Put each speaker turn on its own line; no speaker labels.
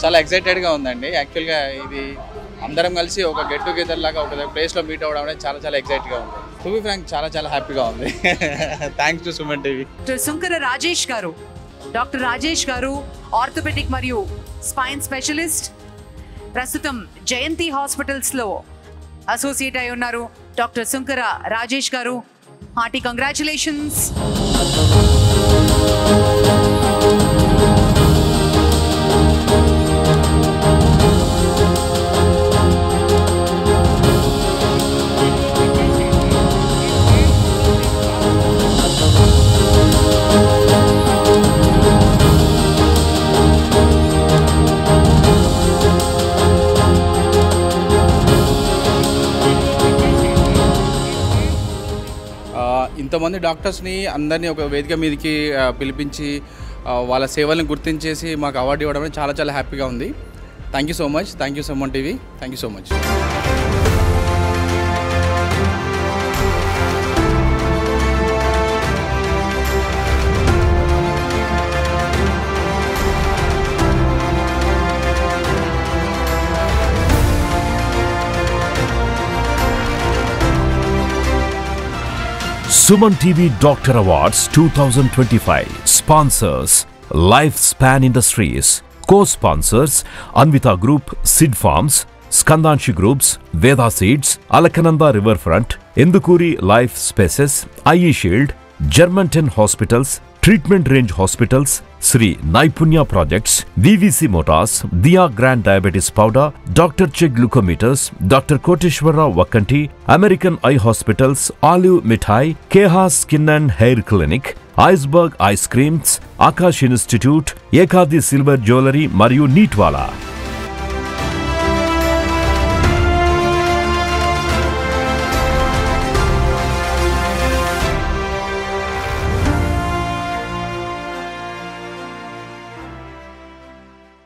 చాలా ఎక్సైటెడ్గా ఉందండి. యాక్చువల్గా ఇది అందరం కలిసి ఒక గెట్ టుగెదర్ లాగా ఒక ప్లేస్లో మీట్ అవ్వడం అనేది చాలా ఎక్సైట్గా ఉంది. టు బి ఫ్రాంక్ చాలా హ్యాపీగా ఉంది. Thanks to Suman TV.
Sunkara Rajesh గారు, డాక్టర్ రాజేష్ గారు ఆర్థోపెడిక్ మరియు స్పైన్ స్పెషలిస్ట్, ప్రస్తుతం జయంతి హాస్పిటల్స్లో అసోసియేట్ అయి ఉన్నారు. డాక్టర్ సుంకర రాజేష్ గారు, హార్టీ కంగ్రాచులేషన్స్.
ఇంతమంది డాక్టర్స్ని అందరినీ ఒక వేదిక మీదకి పిలిపించి వాళ్ళ సేవలను గుర్తించేసి మాకు అవార్డు ఇవ్వడం చాలా హ్యాపీగా ఉంది. Thank you so much. Thank you Suman TV. Thank you so much.
Suman TV Doctor Awards 2025 sponsors Lifespan Industries, co-sponsors Anvita Group, Sid Farms, Skandanshi Groups, Veda Seeds, Alakananda Riverfront, Indukuri Life Spaces, IE Shield, Germantown Hospitals, Treatment Range Hospitals, Sri Naipunya Projects, VVC Motors, Dia Grand Diabetes Powder, Dr. Che Glucometers, Dr. Koteshwara Vakanti, American Eye Hospitals, Olive Mithai, Keha Skin and Hair Clinic, Iceberg Ice Creams, Akash Institute, Ekadi Silver Jewelry మరియు Neatwala.